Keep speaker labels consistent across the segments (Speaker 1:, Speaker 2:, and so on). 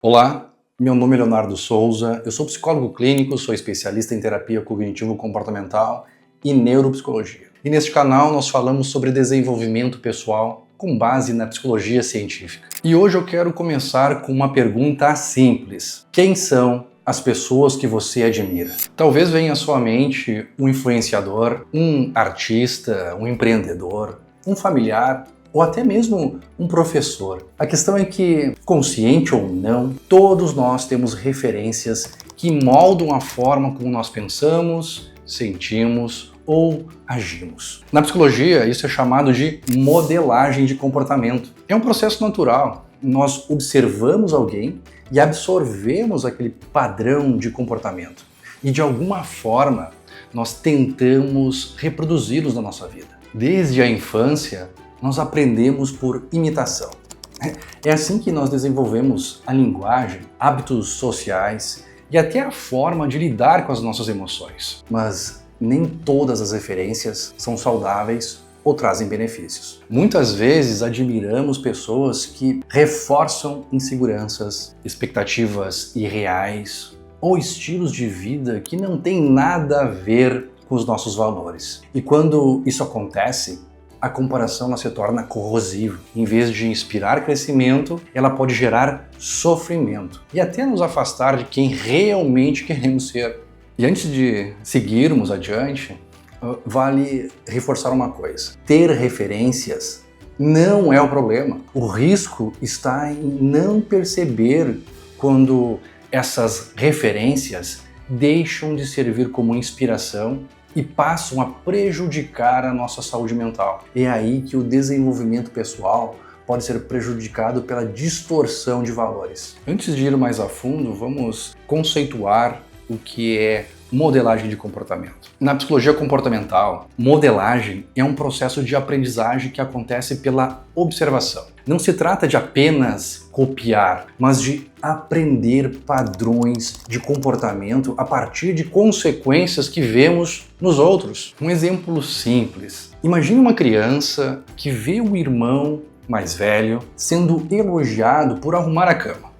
Speaker 1: Olá, meu nome é Leonardo Souza, eu sou psicólogo clínico, sou especialista em terapia cognitivo-comportamental e neuropsicologia. E neste canal nós falamos sobre desenvolvimento pessoal com base na psicologia científica. E hoje eu quero começar com uma pergunta simples. Quem são as pessoas que você admira? Talvez venha à sua mente um influenciador, um artista, um empreendedor, um familiar, ou até mesmo um professor. A questão é que, consciente ou não, todos nós temos referências que moldam a forma como nós pensamos, sentimos ou agimos. Na psicologia, isso é chamado de modelagem de comportamento. É um processo natural. Nós observamos alguém e absorvemos aquele padrão de comportamento. E de alguma forma, nós tentamos reproduzi-los na nossa vida. Desde a infância, nós aprendemos por imitação. É assim que nós desenvolvemos a linguagem, hábitos sociais e até a forma de lidar com as nossas emoções. Mas nem todas as referências são saudáveis ou trazem benefícios. Muitas vezes admiramos pessoas que reforçam inseguranças, expectativas irreais ou estilos de vida que não têm nada a ver com os nossos valores. E quando isso acontece, a comparação ela se torna corrosiva. Em vez de inspirar crescimento, ela pode gerar sofrimento e até nos afastar de quem realmente queremos ser. E antes de seguirmos adiante, vale reforçar uma coisa. Ter referências não é o problema. O risco está em não perceber quando essas referências deixam de servir como inspiração e passam a prejudicar a nossa saúde mental. É aí que o desenvolvimento pessoal pode ser prejudicado pela distorção de valores. Antes de ir mais a fundo, vamos conceituar o que é modelagem de comportamento. Na psicologia comportamental, modelagem é um processo de aprendizagem que acontece pela observação. Não se trata de apenas copiar, mas de aprender padrões de comportamento a partir de consequências que vemos nos outros. Um exemplo simples. Imagine uma criança que vê o irmão mais velho sendo elogiado por arrumar a cama.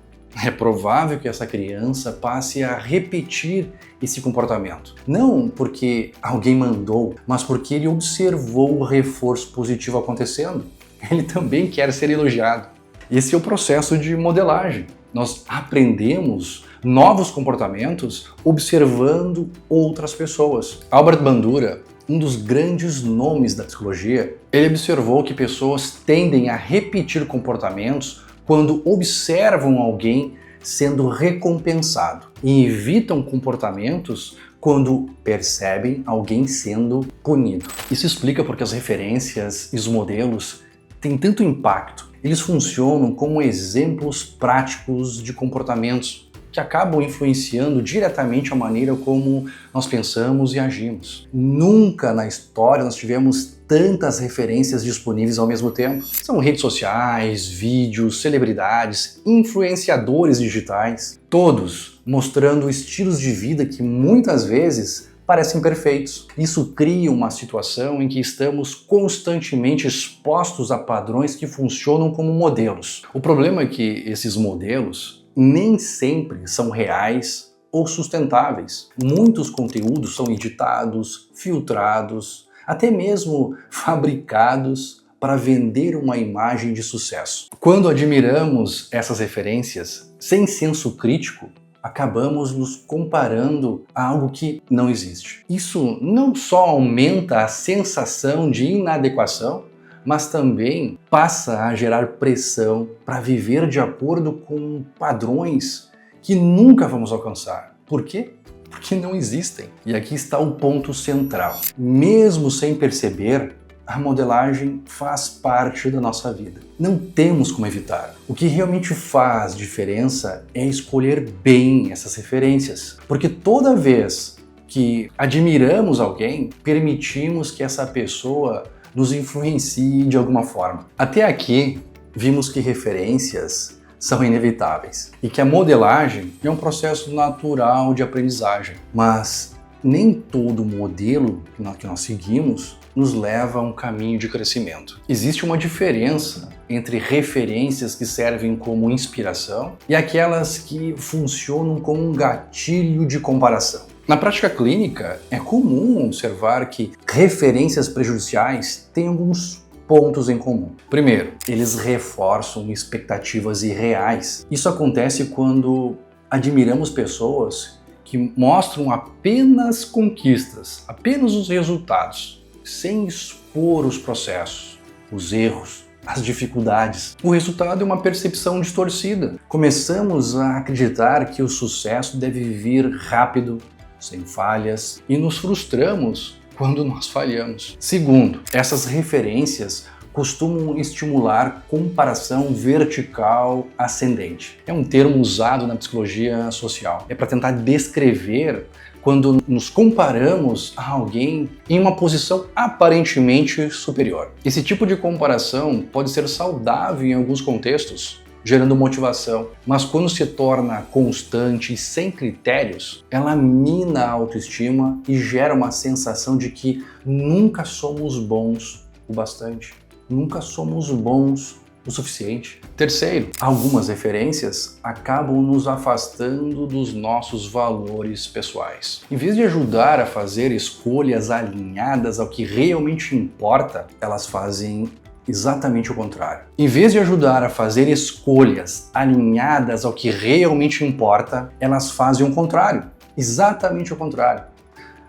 Speaker 1: É provável que essa criança passe a repetir esse comportamento. Não porque alguém mandou, mas porque ele observou o reforço positivo acontecendo. Ele também quer ser elogiado. Esse é o processo de modelagem. Nós aprendemos novos comportamentos observando outras pessoas. Albert Bandura, um dos grandes nomes da psicologia, ele observou que pessoas tendem a repetir comportamentos quando observam alguém sendo recompensado e evitam comportamentos quando percebem alguém sendo punido. Isso explica porque as referências e os modelos têm tanto impacto. Eles funcionam como exemplos práticos de comportamentos que acabam influenciando diretamente a maneira como nós pensamos e agimos. Nunca na história nós tivemos tantas referências disponíveis ao mesmo tempo. São redes sociais, vídeos, celebridades, influenciadores digitais, todos mostrando estilos de vida que muitas vezes parecem perfeitos. Isso cria uma situação em que estamos constantemente expostos a padrões que funcionam como modelos. O problema é que esses modelos nem sempre são reais ou sustentáveis. Muitos conteúdos são editados, filtrados, até mesmo fabricados para vender uma imagem de sucesso. Quando admiramos essas referências sem senso crítico, acabamos nos comparando a algo que não existe. Isso não só aumenta a sensação de inadequação, mas também passa a gerar pressão para viver de acordo com padrões que nunca vamos alcançar. Por quê? Porque não existem. E aqui está o ponto central. Mesmo sem perceber, a modelagem faz parte da nossa vida. Não temos como evitar. O que realmente faz diferença é escolher bem essas referências. Porque toda vez que admiramos alguém, permitimos que essa pessoa nos influencie de alguma forma. Até aqui, vimos que referências são inevitáveis e que a modelagem é um processo natural de aprendizagem. Mas nem todo modelo que nós seguimos nos leva a um caminho de crescimento. Existe uma diferença entre referências que servem como inspiração e aquelas que funcionam como um gatilho de comparação. Na prática clínica, é comum observar que referências prejudiciais têm alguns pontos em comum. Primeiro, eles reforçam expectativas irreais. Isso acontece quando admiramos pessoas que mostram apenas conquistas, apenas os resultados, sem expor os processos, os erros, as dificuldades. O resultado é uma percepção distorcida. Começamos a acreditar que o sucesso deve vir rápido, sem falhas, e nos frustramos quando nós falhamos. Segundo, essas referências costumam estimular comparação vertical ascendente. É um termo usado na psicologia social. É para tentar descrever quando nos comparamos a alguém em uma posição aparentemente superior. Esse tipo de comparação pode ser saudável em alguns contextos, gerando motivação, mas quando se torna constante e sem critérios, ela mina a autoestima e gera uma sensação de que nunca somos bons o bastante, nunca somos bons o suficiente. Terceiro, algumas referências acabam nos afastando dos nossos valores pessoais. Em vez de ajudar a fazer escolhas alinhadas ao que realmente importa, elas fazem exatamente o contrário. Em vez de ajudar a fazer escolhas alinhadas ao que realmente importa, elas fazem o contrário, exatamente o contrário.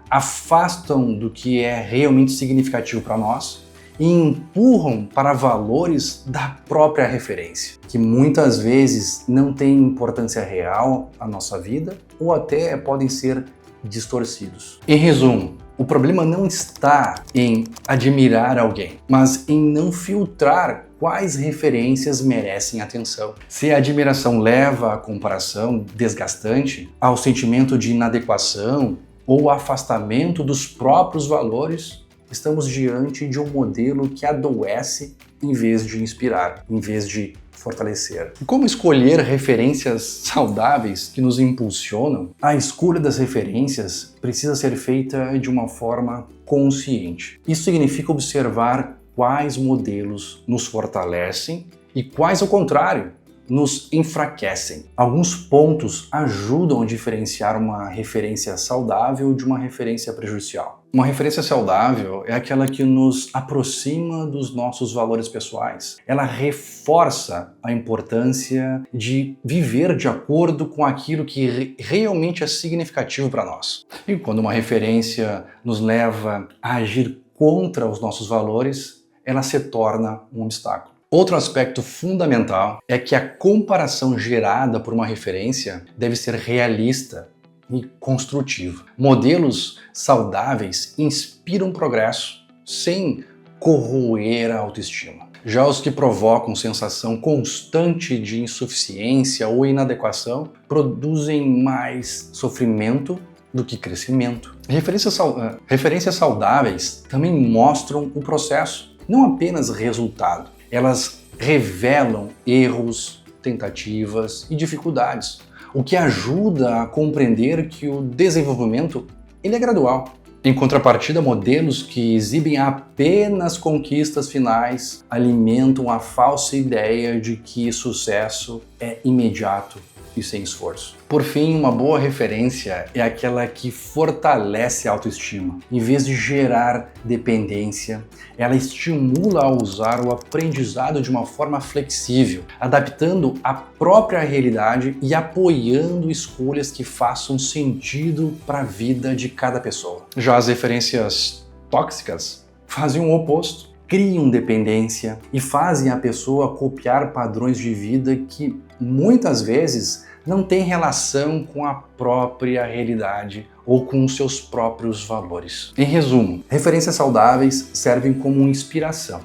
Speaker 1: Afastam do que é realmente significativo para nós e empurram para valores da própria referência, que muitas vezes não têm importância real à nossa vida ou até podem ser distorcidos. Em resumo, o problema não está em admirar alguém, mas em não filtrar quais referências merecem atenção. Se a admiração leva à comparação desgastante, ao sentimento de inadequação ou afastamento dos próprios valores, estamos diante de um modelo que adoece em vez de inspirar, em vez de fortalecer. E como escolher referências saudáveis que nos impulsionam? A escolha das referências precisa ser feita de uma forma consciente. Isso significa observar quais modelos nos fortalecem e quais, ao contrário, nos enfraquecem. Alguns pontos ajudam a diferenciar uma referência saudável de uma referência prejudicial. Uma referência saudável é aquela que nos aproxima dos nossos valores pessoais. Ela reforça a importância de viver de acordo com aquilo que realmente é significativo para nós. E quando uma referência nos leva a agir contra os nossos valores, ela se torna um obstáculo. Outro aspecto fundamental é que a comparação gerada por uma referência deve ser realista e construtiva. Modelos saudáveis inspiram progresso sem corroer a autoestima. Já os que provocam sensação constante de insuficiência ou inadequação produzem mais sofrimento do que crescimento. Referências saudáveis também mostram o processo, não apenas resultado. Elas revelam erros, tentativas e dificuldades, o que ajuda a compreender que o desenvolvimento ele é gradual. Em contrapartida, modelos que exibem apenas conquistas finais alimentam a falsa ideia de que sucesso é imediato e sem esforço. Por fim, uma boa referência é aquela que fortalece a autoestima. Em vez de gerar dependência, ela estimula a usar o aprendizado de uma forma flexível, adaptando a própria realidade e apoiando escolhas que façam sentido para a vida de cada pessoa. Já as referências tóxicas fazem o oposto. Criam dependência e fazem a pessoa copiar padrões de vida que muitas vezes não têm relação com a própria realidade ou com os seus próprios valores. Em resumo, referências saudáveis servem como inspiração.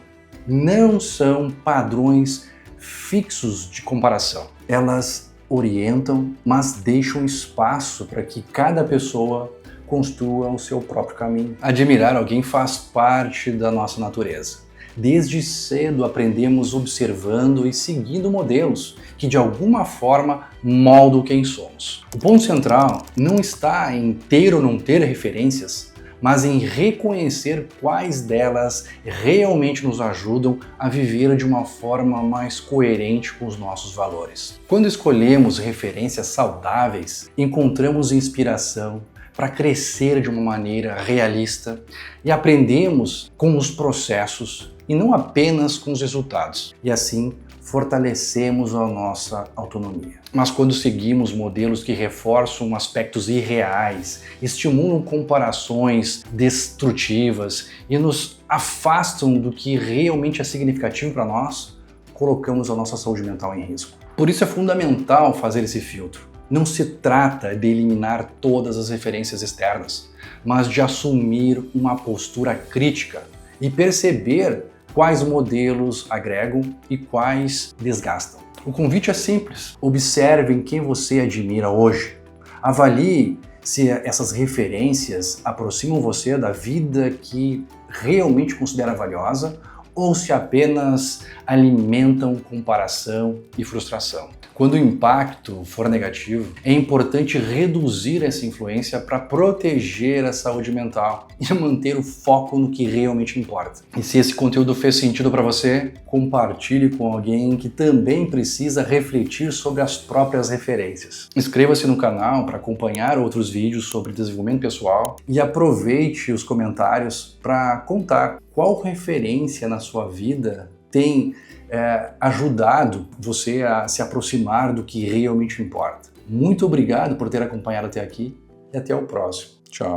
Speaker 1: Não são padrões fixos de comparação. Elas orientam, mas deixam espaço para que cada pessoa construa o seu próprio caminho. Admirar alguém faz parte da nossa natureza. Desde cedo aprendemos observando e seguindo modelos que de alguma forma moldam quem somos. O ponto central não está em ter ou não ter referências, mas em reconhecer quais delas realmente nos ajudam a viver de uma forma mais coerente com os nossos valores. Quando escolhemos referências saudáveis, encontramos inspiração para crescer de uma maneira realista e aprendemos com os processos e não apenas com os resultados. E assim, fortalecemos a nossa autonomia. Mas quando seguimos modelos que reforçam aspectos irreais, estimulam comparações destrutivas e nos afastam do que realmente é significativo para nós, colocamos a nossa saúde mental em risco. Por isso é fundamental fazer esse filtro. Não se trata de eliminar todas as referências externas, mas de assumir uma postura crítica e perceber quais modelos agregam e quais desgastam. O convite é simples. Observe em quem você admira hoje. Avalie se essas referências aproximam você da vida que realmente considera valiosa ou se apenas alimentam comparação e frustração. Quando o impacto for negativo, é importante reduzir essa influência para proteger a saúde mental e manter o foco no que realmente importa. E se esse conteúdo fez sentido para você, compartilhe com alguém que também precisa refletir sobre as próprias referências. Inscreva-se no canal para acompanhar outros vídeos sobre desenvolvimento pessoal e aproveite os comentários para contar qual referência na sua vida tem ajudado você a se aproximar do que realmente importa. Muito obrigado por ter acompanhado até aqui e até o próximo. Tchau.